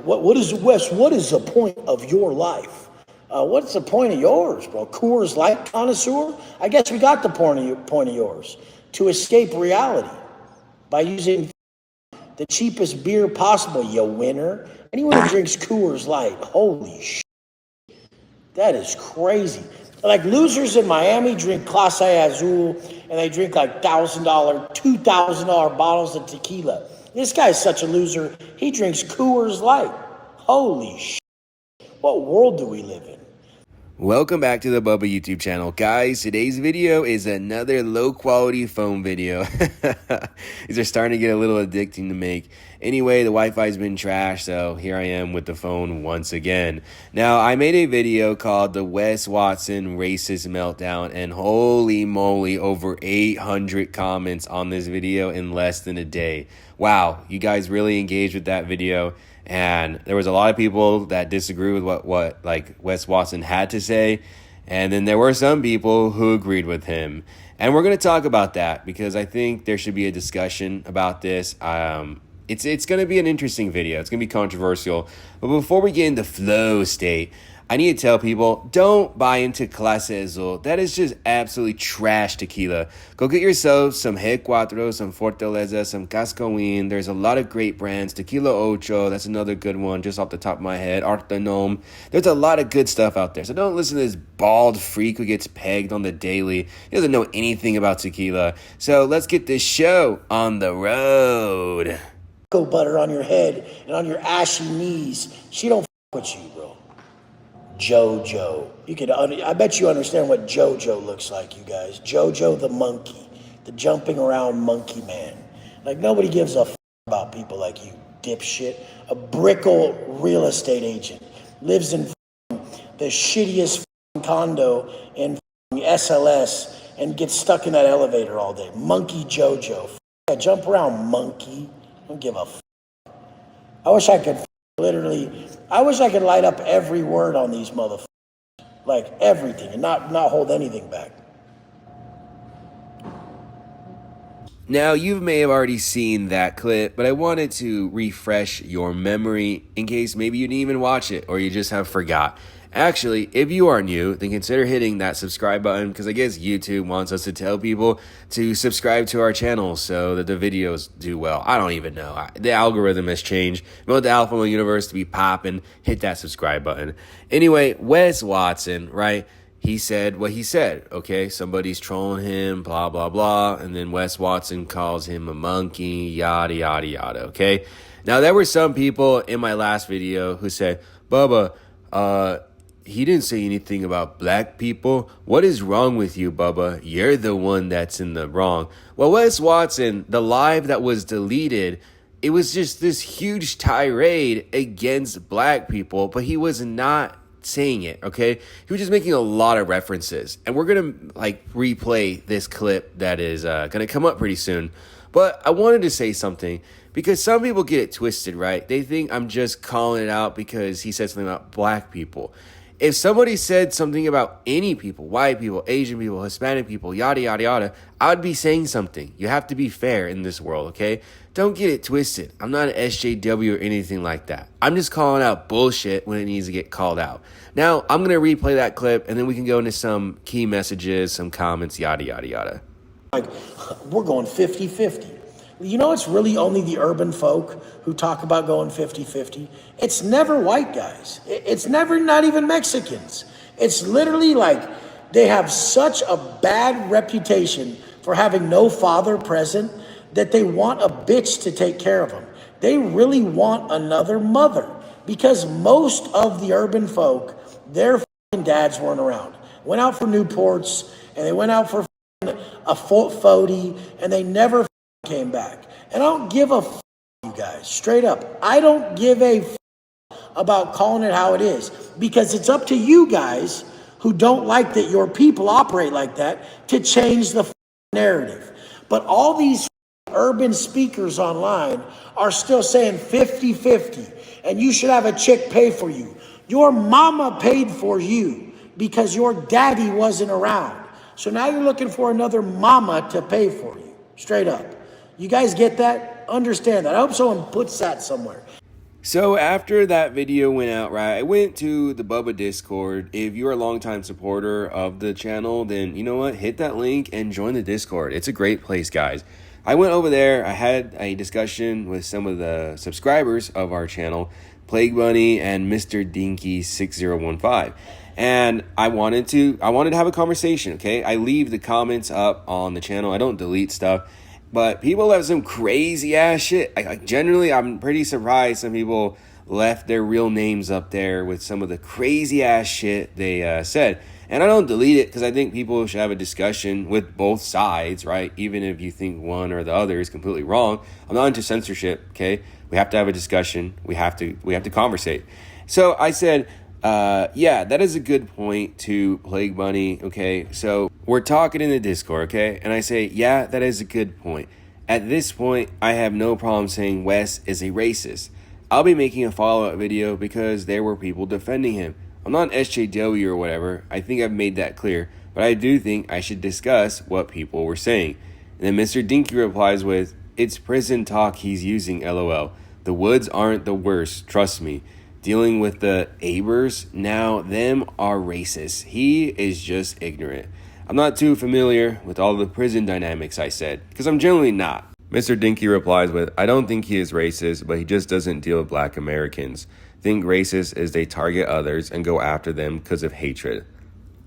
what is Wes? What is the point of your life? What's the point of yours, bro? Coors Light connoisseur? I guess we got the point of yours. To escape reality by using the cheapest beer possible, you winner. Anyone who drinks Coors Light, holy shit. That is crazy. Like losers in Miami drink Clase Azul and they drink like $1,000, $2,000 bottles of tequila. This guy's such a loser. He drinks Coors Light. Holy shit. What world do we live in? Welcome back to the Bubba YouTube channel. Guys, today's video is another low quality phone video. These are starting to get a little addicting to make. Anyway, the Wi-Fi's been trashed, so here I am with the phone once again. Now, I made a video called the Wes Watson Racist Meltdown, and holy moly, over 800 comments on this video in less than a day. Wow, you guys really engaged with that video. And there was a lot of people that disagree with what like Wes Watson had to say. And then there were some people who agreed with him. And we're going to talk about that because I think there should be a discussion about this. It's going to be an interesting video. It's going to be controversial. But before we get into flow state, I need to tell people, don't buy into Clase Azul. That is just absolutely trash tequila. Go get yourself some He Cuatro, some Fortaleza, some Cascoin. There's a lot of great brands. Tequila Ocho, that's another good one just off the top of my head. Artenom. There's a lot of good stuff out there. So don't listen to this bald freak who gets pegged on the daily. He doesn't know anything about tequila. So let's get this show on the road. Cocoa butter on your head and on your ashy knees. She don't with you, bro. JoJo. I bet you understand what JoJo looks like, you guys. JoJo the monkey, the jumping around monkey man. Like nobody gives a about people like you, dipshit. A brickle real estate agent lives in the shittiest condo in SLS and gets stuck in that elevator all day. Monkey JoJo. Yeah, jump around, monkey. Don't give a. I wish I could. I wish I could light up every word on these motherfuckers. Like everything and not hold anything back. Now, you may have already seen that clip, but I wanted to refresh your memory in case maybe you didn't even watch it or you just have forgot. Actually, if you are new, then consider hitting that subscribe button because I guess YouTube wants us to tell people to subscribe to our channel so that the videos do well. I don't even know. The algorithm has changed. We want the Alpha universe to be popping. Hit that subscribe button. Anyway, Wes Watson, right? He said what he said, okay? Somebody's trolling him, blah, blah, blah. And then Wes Watson calls him a monkey, yada, yada, yada, okay? Now, there were some people in my last video who said, Bubba, he didn't say anything about black people. What is wrong with you, Bubba? You're the one that's in the wrong. Well, Wes Watson, the live that was deleted, it was just this huge tirade against black people, but he was not saying it, okay? He was just making a lot of references. And we're going to like replay this clip that is going to come up pretty soon. But I wanted to say something because some people get it twisted, right? They think I'm just calling it out because he said something about black people. If somebody said something about any people, white people, Asian people, Hispanic people, yada, yada, yada, I would be saying something. You have to be fair in this world, okay? Don't get it twisted. I'm not an SJW or anything like that. I'm just calling out bullshit when it needs to get called out. Now, I'm going to replay that clip, and then we can go into some key messages, some comments, yada, yada, yada. Like, we're going 50-50. You know, it's really only the urban folk who talk about going 50-50. It's never white guys. It's never not even Mexicans. It's literally like they have such a bad reputation for having no father present that they want a bitch to take care of them. They really want another mother because most of the urban folk, their dads weren't around. Went out for Newports and they went out for a 40 and they never came back. And I don't give a you guys, straight up. I don't give a about calling it how it is because it's up to you guys who don't like that your people operate like that to change the narrative. But all these urban speakers online are still saying 50-50 and you should have a chick pay for you. Your mama paid for you because your daddy wasn't around. So now you're looking for another mama to pay for you. Straight up. You guys get that? Understand that. I hope someone puts that somewhere. So after that video went out, right, I went to the Bubba Discord. If you're a longtime supporter of the channel, then you know what? Hit that link and join the Discord. It's a great place, guys. I went over there. I had a discussion with some of the subscribers of our channel, Plague Bunny and Mr. Dinky 6015. And I wanted to have a conversation, okay? I leave the comments up on the channel. I don't delete stuff. But people have some crazy ass shit. Generally, I'm pretty surprised some people left their real names up there with some of the crazy ass shit they said. And I don't delete it because I think people should have a discussion with both sides, right? Even if you think one or the other is completely wrong. I'm not into censorship, okay? We have to have a discussion. We have to conversate. So I said, yeah, that is a good point to Plague Bunny, okay? So we're talking in the Discord, okay? And I say, yeah, that is a good point. At this point, I have no problem saying Wes is a racist. I'll be making a follow-up video because there were people defending him. I'm not an SJW or whatever. I think I've made that clear. But I do think I should discuss what people were saying. And then Mr. Dinky replies with, it's prison talk he's using, LOL. The Woods aren't the worst, trust me. Dealing with the Abers, now them are racist. He is just ignorant. I'm not too familiar with all the prison dynamics, I said, because I'm generally not. Mr. Dinky replies with, I don't think he is racist, but he just doesn't deal with black Americans. Think racist is they target others and go after them because of hatred.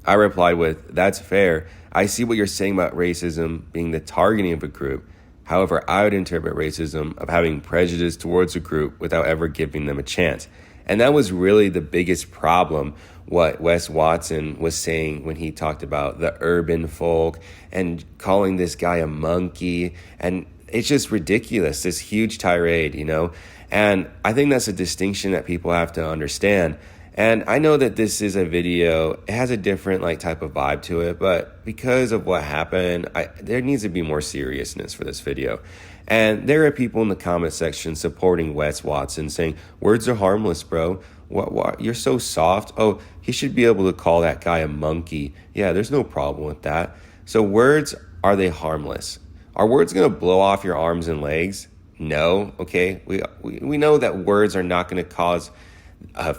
I replied with, that's fair. I see what you're saying about racism being the targeting of a group. However, I would interpret racism of having prejudice towards a group without ever giving them a chance. And that was really the biggest problem, what Wes Watson was saying when he talked about the urban folk and calling this guy a monkey. And it's just ridiculous, this huge tirade, you know? And I think that's a distinction that people have to understand. And I know that this is a video, it has a different type of vibe to it, but because of what happened, there needs to be more seriousness for this video. And there are people in the comment section supporting Wes Watson saying, words are harmless, bro. What? You're so soft. Oh, he should be able to call that guy a monkey. Yeah, there's no problem with that. So words, are they harmless? Are words going to blow off your arms and legs? No, okay? We know that words are not going to cause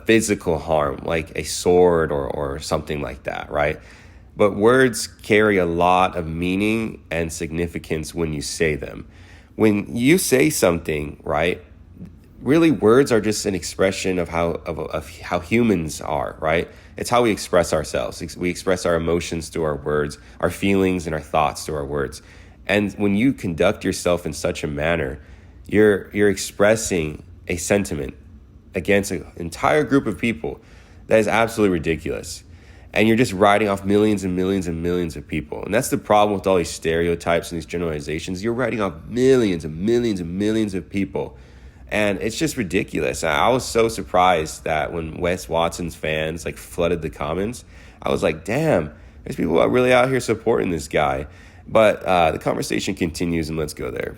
physical harm, like a sword or something like that, right? But words carry a lot of meaning and significance when you say them. When you say something, right, really words are just an expression of how humans are, right? It's how we express ourselves. We express our emotions through our words, our feelings and our thoughts through our words. And when you conduct yourself in such a manner, you're expressing a sentiment against an entire group of people that is absolutely ridiculous. And you're just writing off millions and millions and millions of people. And that's the problem with all these stereotypes and these generalizations. You're writing off millions and millions and millions of people. And it's just ridiculous. I was so surprised that when Wes Watson's fans flooded the comments, I was like, damn, there's people really out here supporting this guy. But the conversation continues, and let's go there.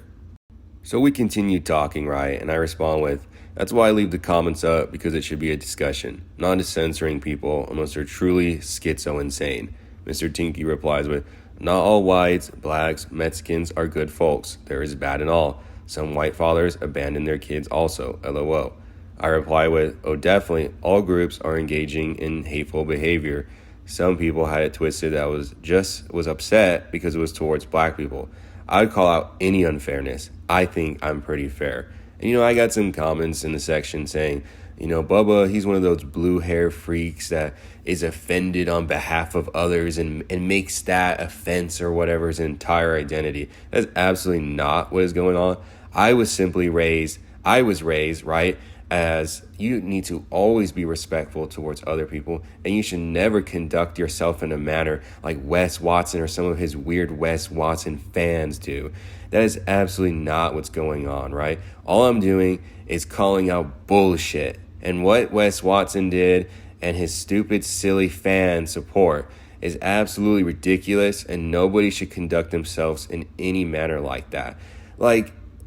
So we continue talking, right? And I respond with, that's why I leave the comments up, because it should be a discussion, not just censoring people unless they're truly schizo insane. Mr. Tinky replies with, not all whites, blacks, Mexicans are good folks. There is bad in all. Some white fathers abandon their kids also, LOL. I reply with, oh, definitely, all groups are engaging in hateful behavior. Some people had it twisted that was upset because it was towards black people. I would call out any unfairness. I think I'm pretty fair. And, I got some comments in the section saying, Bubba, he's one of those blue hair freaks that is offended on behalf of others and makes that offense or whatever his entire identity. That's absolutely not what is going on. I was raised, right, as you need to always be respectful towards other people, and you should never conduct yourself in a manner like Wes Watson or some of his weird Wes Watson fans do. That is absolutely not what's going on, right? All I'm doing is calling out bullshit. And what Wes Watson did and his stupid, silly fan support is absolutely ridiculous, and nobody should conduct themselves in any manner like that.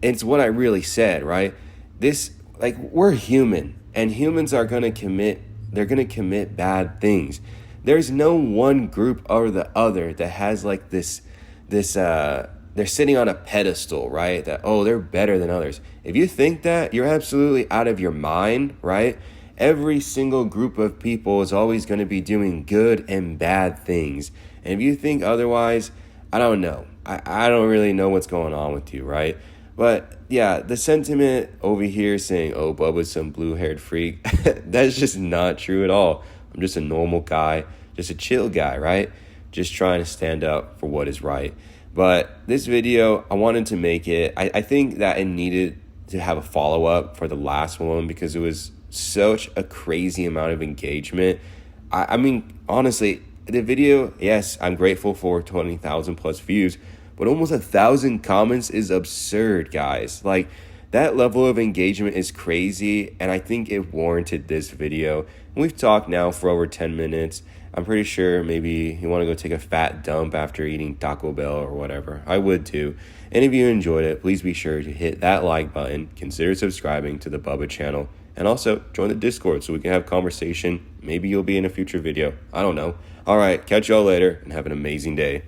It's what I really said, right? We're human, and humans are going to commit bad things. There's no one group or the other that has this they're sitting on a pedestal, right? That, oh, they're better than others. If you think that, you're absolutely out of your mind, right? Every single group of people is always going to be doing good and bad things. And if you think otherwise, I don't know. I don't really know what's going on with you, right? But yeah, the sentiment over here saying, oh, Bubba's some blue-haired freak, that's just not true at all. I'm just a normal guy, just a chill guy, right? Just trying to stand up for what is right. But this video, I wanted to make it, I think that it needed to have a follow-up for the last one because it was such a crazy amount of engagement. I mean, honestly, the video, yes, I'm grateful for 20,000 plus views, but almost 1,000 comments is absurd, guys. Like, that level of engagement is crazy, and I think it warranted this video. And we've talked now for over 10 minutes. I'm pretty sure maybe you want to go take a fat dump after eating Taco Bell or whatever. I would too. And if you enjoyed it, please be sure to hit that like button, consider subscribing to the Bubba channel, and also join the Discord so we can have conversation. Maybe you'll be in a future video. I don't know. All right, catch y'all later and have an amazing day.